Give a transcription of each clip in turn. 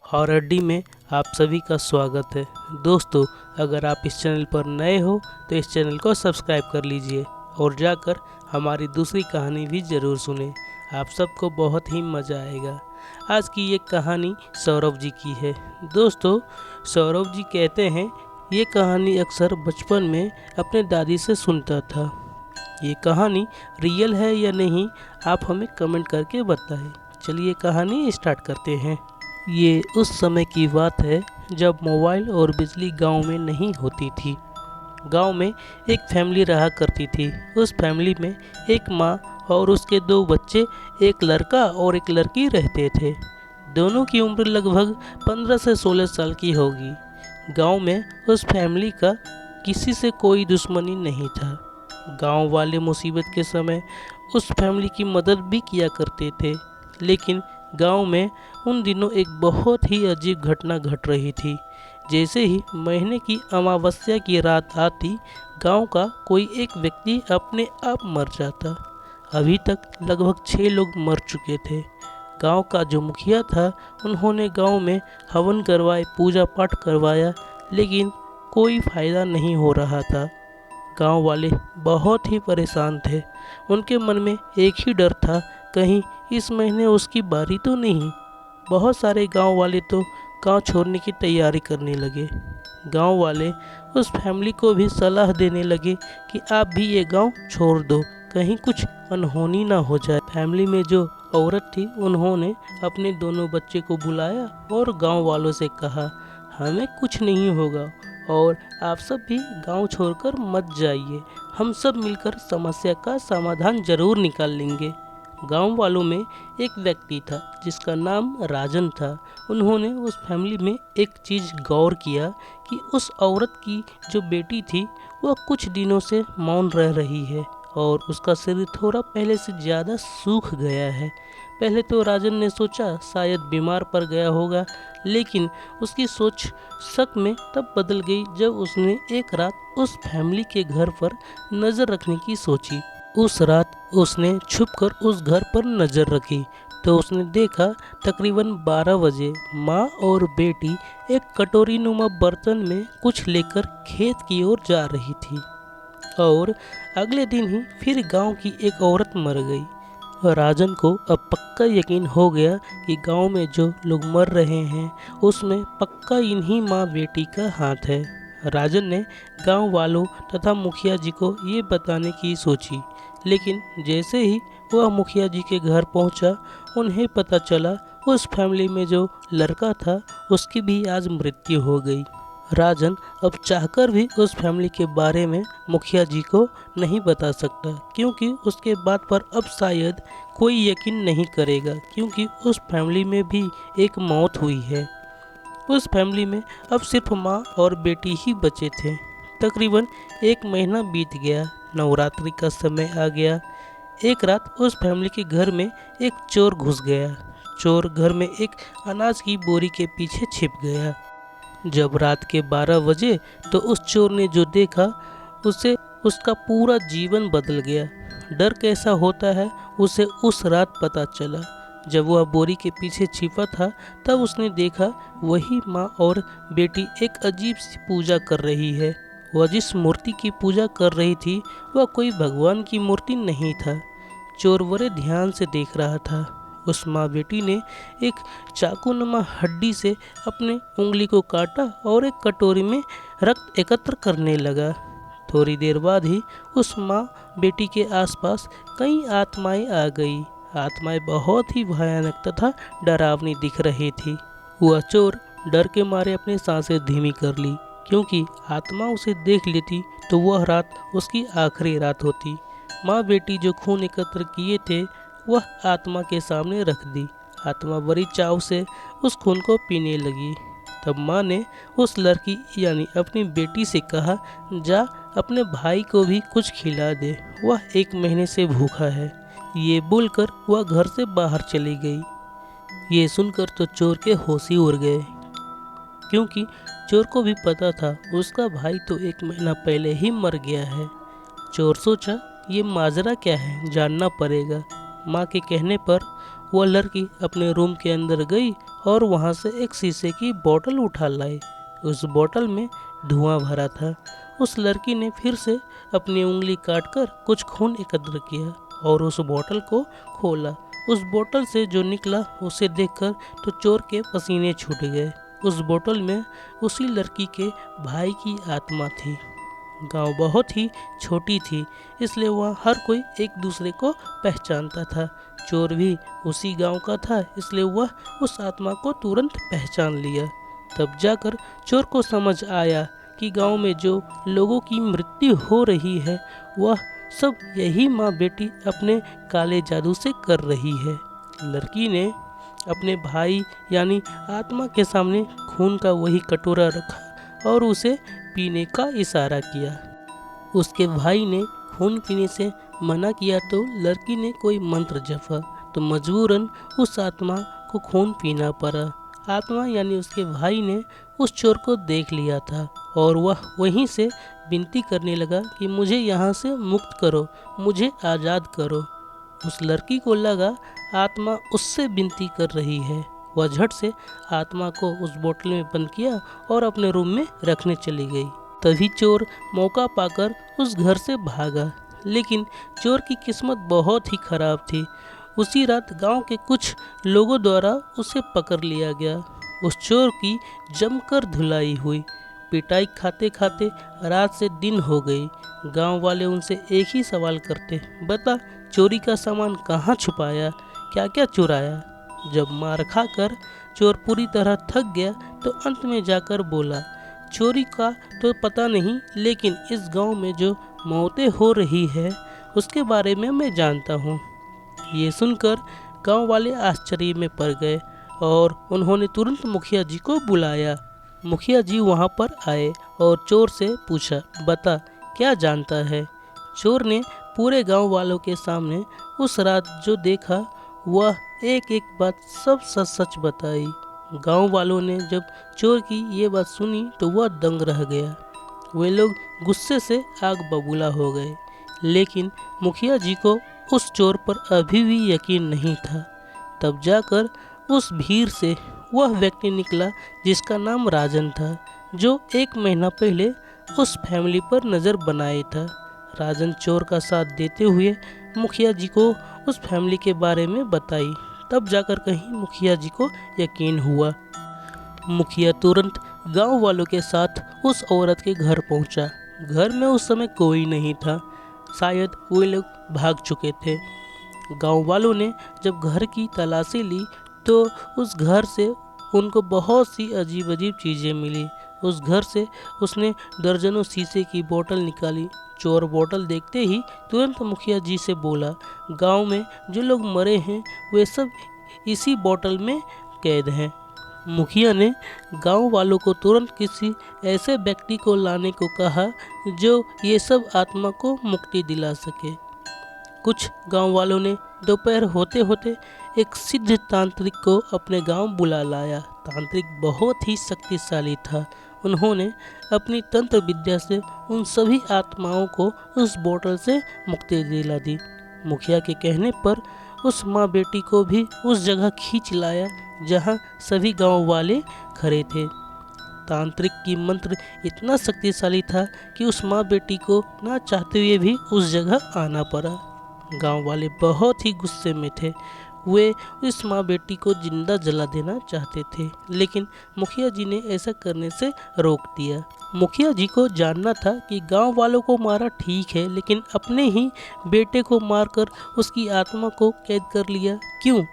Horror D में आप सभी का स्वागत है। दोस्तों, अगर आप इस चैनल पर नए हो तो इस चैनल को सब्सक्राइब कर लीजिए और जाकर हमारी दूसरी कहानी भी ज़रूर सुनें। आप सबको बहुत ही मज़ा आएगा। आज की ये कहानी सौरभ जी की है। दोस्तों, सौरभ जी कहते हैं ये कहानी अक्सर बचपन में अपने दादी से सुनता था। ये कहानी रियल है या नहीं, आप हमें कमेंट करके बताएं। चलिए कहानी स्टार्ट करते हैं। ये उस समय की बात है जब मोबाइल और बिजली गांव में नहीं होती थी। गांव में एक फैमिली रहा करती थी। उस फैमिली में एक माँ और उसके दो बच्चे, एक लड़का और एक लड़की रहते थे। दोनों की उम्र लगभग 15 से 16 साल की होगी। गांव में उस फैमिली का किसी से कोई दुश्मनी नहीं था। गांव वाले मुसीबत के समय उस फैमिली की मदद भी किया करते थे। लेकिन गांव में उन दिनों एक बहुत ही अजीब घटना घट रही थी। जैसे ही महीने की अमावस्या की रात आती, गांव का कोई एक व्यक्ति अपने आप मर जाता। अभी तक लगभग 6 लोग मर चुके थे। गांव का जो मुखिया था, उन्होंने गांव में हवन करवाए, पूजा पाठ करवाया, लेकिन कोई फायदा नहीं हो रहा था। गांव वाले बहुत ही परेशान थे। उनके मन में एक ही डर था, कहीं इस महीने उसकी बारी तो नहीं। बहुत सारे गांव वाले तो गांव छोड़ने की तैयारी करने लगे। गांव वाले उस फैमिली को भी सलाह देने लगे कि आप भी ये गांव छोड़ दो, कहीं कुछ अनहोनी ना हो जाए। फैमिली में जो औरत थी, उन्होंने अपने दोनों बच्चे को बुलाया और गांव वालों से कहा, हमें कुछ नहीं होगा और आप सब भी गांव छोड़कर मत जाइए। हम सब मिलकर समस्या का समाधान जरूर निकाल लेंगे। गांव वालों में एक व्यक्ति था जिसका नाम राजन था। उन्होंने उस फैमिली में एक चीज़ गौर किया कि उस औरत की जो बेटी थी, वह कुछ दिनों से मौन रह रही है और उसका शरीर थोड़ा पहले से ज़्यादा सूख गया है। पहले तो राजन ने सोचा शायद बीमार पड़ गया होगा, लेकिन उसकी सोच शक में तब बदल गई जब उसने एक रात उस फैमिली के घर पर नज़र रखने की सोची। उस रात उसने छुपकर उस घर पर नज़र रखी तो उसने देखा तकरीबन 12 बजे माँ और बेटी एक कटोरी नुमा बर्तन में कुछ लेकर खेत की ओर जा रही थी। और अगले दिन ही फिर गांव की एक औरत मर गई। राजन को अब पक्का यकीन हो गया कि गांव में जो लोग मर रहे हैं उसमें पक्का इन्हीं माँ बेटी का हाथ है। राजन ने गांव वालों तथा मुखिया जी को ये बताने की सोची, लेकिन जैसे ही वह मुखिया जी के घर पहुंचा, उन्हें पता चला उस फैमिली में जो लड़का था उसकी भी आज मृत्यु हो गई। राजन अब चाहकर भी उस फैमिली के बारे में मुखिया जी को नहीं बता सकता, क्योंकि उसके बात पर अब शायद कोई यकीन नहीं करेगा, क्योंकि उस फैमिली में भी एक मौत हुई है। उस फैमिली में अब सिर्फ माँ और बेटी ही बचे थे। तकरीबन 1 महीना बीत गया। नवरात्रि का समय आ गया। एक रात उस फैमिली के घर में एक चोर घुस गया। चोर घर में एक अनाज की बोरी के पीछे छिप गया। जब रात के 12 बजे तो उस चोर ने जो देखा, उसे उसका पूरा जीवन बदल गया। डर कैसा होता है उसे उस रात पता चला। जब वह बोरी के पीछे छिपा था, तब उसने देखा वही माँ और बेटी एक अजीब सी पूजा कर रही है। वह जिस मूर्ति की पूजा कर रही थी, वह कोई भगवान की मूर्ति नहीं था। चोर बड़े ध्यान से देख रहा था। उस माँ बेटी ने एक चाकूनुमा हड्डी से अपने उंगली को काटा और एक कटोरी में रक्त एकत्र करने लगा। थोड़ी देर बाद ही उस माँ बेटी के आसपास कई आत्माएं आ गई। आत्माएं बहुत ही भयानक तथा डरावनी दिख रही थी। वह चोर डर के मारे अपनी सांसें धीमी कर ली, क्योंकि आत्मा उसे देख लेती तो वह रात उसकी आखिरी रात होती। माँ बेटी जो खून एकत्र किए थे, वह आत्मा के सामने रख दी। आत्मा बड़ी चाव से उस खून को पीने लगी। तब माँ ने उस लड़की यानी अपनी बेटी से कहा, जा अपने भाई को भी कुछ खिला दे, वह 1 महीने से भूखा है। ये बोलकर वह घर से बाहर चली गई। ये सुनकर तो चोर के होश ही उड़ गए, क्योंकि चोर को भी पता था उसका भाई तो 1 महीना पहले ही मर गया है। चोर सोचा, ये माजरा क्या है, जानना पड़ेगा। माँ के कहने पर वह लड़की अपने रूम के अंदर गई और वहाँ से एक शीशे की बोतल उठा लाए। उस बोतल में धुआं भरा था। उस लड़की ने फिर से अपनी उंगली काटकर कुछ खून एकत्र किया और उस बोतल को खोला। उस बोतल से जो निकला उसे देखकर तो चोर के पसीने छूट गए। उस बोतल में उसी लड़की के भाई की आत्मा थी। गांव बहुत ही छोटी थी, इसलिए वहाँ हर कोई एक दूसरे को पहचानता था। चोर भी उसी गांव का था, इसलिए वह उस आत्मा को तुरंत पहचान लिया। तब जाकर चोर को समझ आया कि गांव में जो लोगों की मृत्यु हो रही है वह सब यही माँ बेटी अपने काले जादू से कर रही है। लड़की ने अपने भाई यानी आत्मा के सामने खून का वही कटोरा रखा और उसे पीने का इशारा किया। उसके भाई ने खून पीने से मना किया तो लड़की ने कोई मंत्र जपा तो मजबूरन उस आत्मा को खून पीना पड़ा। आत्मा यानी उसके भाई ने उस चोर को देख लिया था और वह वहीं से विनती करने लगा कि मुझे यहाँ से मुक्त करो, मुझे आज़ाद करो। उस लड़की को लगा आत्मा उससे विनती कर रही है। वह झट से आत्मा को उस बोतल में बंद किया और अपने रूम में रखने चली गई। तभी चोर मौका पाकर उस घर से भागा, लेकिन चोर की किस्मत बहुत ही खराब थी। उसी रात गांव के कुछ लोगों द्वारा उसे पकड़ लिया गया। उस चोर की जमकर धुलाई हुई। पिटाई खाते खाते रात से दिन हो गई। गांव वाले उनसे एक ही सवाल करते, बता चोरी का सामान कहाँ छुपाया, क्या क्या चुराया। जब मार खाकर चोर पूरी तरह थक गया तो अंत में जाकर बोला, चोरी का तो पता नहीं, लेकिन इस गांव में जो मौतें हो रही है उसके बारे में मैं जानता हूँ। ये सुनकर गांव वाले आश्चर्य में पड़ गए और उन्होंने तुरंत मुखिया जी को बुलाया। मुखिया जी वहां पर आए और चोर से पूछा, बता क्या जानता है। चोर ने पूरे गांव वालों के सामने उस रात जो देखा वह एक एक बात सब सच सच बताई। गांव वालों ने जब चोर की ये बात सुनी तो वह दंग रह गया। वे लोग गुस्से से आग बबूला हो गए, लेकिन मुखिया जी को उस चोर पर अभी भी यकीन नहीं था। तब जाकर उस भीड़ से वह व्यक्ति निकला जिसका नाम राजन था, जो 1 महीना पहले उस फैमिली पर नज़र बनाए था। राजन चोर का साथ देते हुए मुखिया जी को उस फैमिली के बारे में बताई। तब जाकर कहीं मुखिया जी को यकीन हुआ। मुखिया तुरंत गांव वालों के साथ उस औरत के घर पहुंचा। घर में उस समय कोई नहीं था, शायद वे लोग भाग चुके थे। गांव वालों ने जब घर की तलाशी ली तो उस घर से उनको बहुत सी अजीब अजीब चीज़ें मिली। उस घर से उसने दर्जनों शीशे की बोतल निकाली। चोर बोतल देखते ही तुरंत मुखिया जी से बोला, गांव में जो लोग मरे हैं वे सब इसी बोतल में कैद हैं। मुखिया ने गांव वालों को तुरंत किसी ऐसे व्यक्ति को लाने को कहा जो ये सब आत्मा को मुक्ति दिला सके। कुछ गांव वालों ने दोपहर होते होते एक सिद्ध तांत्रिक को अपने गांव बुला लाया। तांत्रिक बहुत ही शक्तिशाली था। उन्होंने अपनी तंत्र विद्या से उन सभी आत्माओं को उस बोतल से मुक्ति दिला दी। मुखिया के कहने पर उस माँ बेटी को भी उस जगह खींच लाया जहाँ सभी गांव वाले खड़े थे। तांत्रिक की मंत्र इतना शक्तिशाली था कि उस माँ बेटी को ना चाहते हुए भी उस जगह आना पड़ा। गांव वाले बहुत ही गुस्से में थे। वे इस माँ बेटी को जिंदा जला देना चाहते थे, लेकिन मुखिया जी ने ऐसा करने से रोक दिया। मुखिया जी को जानना था कि गांव वालों को मारा ठीक है, लेकिन अपने ही बेटे को मारकर उसकी आत्मा को कैद कर लिया क्यों?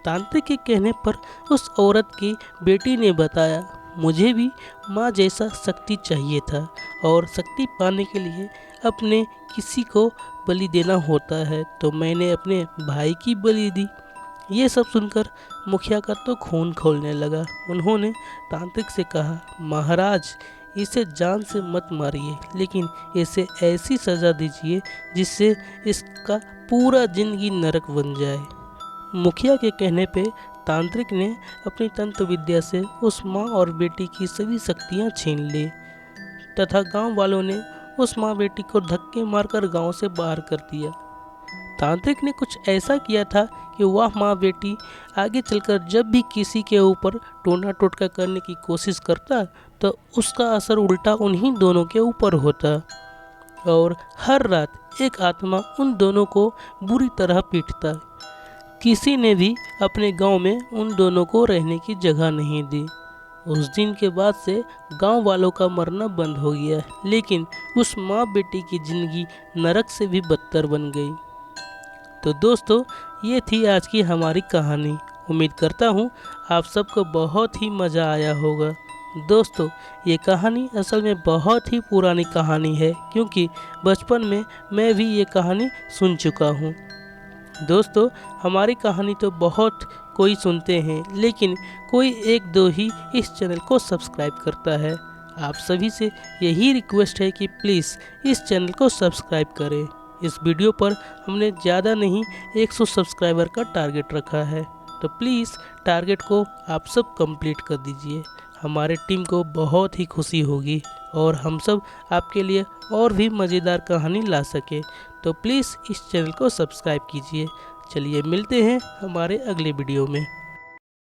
तांत्रिक के कहने पर उस औरत की बेटी ने बताया, मुझे भी माँ जैसा शक्ति चाहिए था और शक्ति पाने के लिए अपने किसी को बलि देना होता है, तो मैंने अपने भाई की बलि दी। ये सब सुनकर मुखिया का तो खून खौलने लगा। उन्होंने तांत्रिक से कहा, महाराज इसे जान से मत मारिए, लेकिन इसे ऐसी सज़ा दीजिए जिससे इसका पूरा जिंदगी नरक बन जाए। मुखिया के कहने पे तांत्रिक ने अपनी तंत्र विद्या से उस माँ और बेटी की सभी शक्तियाँ छीन ली तथा गांव वालों ने उस माँ बेटी को धक्के मारकर गांव से बाहर कर दिया। तांत्रिक ने कुछ ऐसा किया था कि वह माँ बेटी आगे चलकर जब भी किसी के ऊपर टोना टोटका करने की कोशिश करता तो उसका असर उल्टा उन्हीं दोनों के ऊपर होता और हर रात एक आत्मा उन दोनों को बुरी तरह पीटता। किसी ने भी अपने गांव में उन दोनों को रहने की जगह नहीं दी। उस दिन के बाद से गांव वालों का मरना बंद हो गया, लेकिन उस माँ बेटी की जिंदगी नरक से भी बदतर बन गई। तो दोस्तों, ये थी आज की हमारी कहानी। उम्मीद करता हूँ आप सबको बहुत ही मज़ा आया होगा। दोस्तों, ये कहानी असल में बहुत ही पुरानी कहानी है, क्योंकि बचपन में मैं भी ये कहानी सुन चुका हूँ। दोस्तों, हमारी कहानी तो बहुत कोई सुनते हैं, लेकिन कोई एक दो ही इस चैनल को सब्सक्राइब करता है। आप सभी से यही रिक्वेस्ट है कि प्लीज़ इस चैनल को सब्सक्राइब करें। इस वीडियो पर हमने ज़्यादा नहीं 100 सब्सक्राइबर का टारगेट रखा है, तो प्लीज़ टारगेट को आप सब कंप्लीट कर दीजिए। हमारे टीम को बहुत ही खुशी होगी और हम सब आपके लिए और भी मज़ेदार कहानी ला सके। तो प्लीज़ इस चैनल को सब्सक्राइब कीजिए। चलिए मिलते हैं हमारे अगले वीडियो में।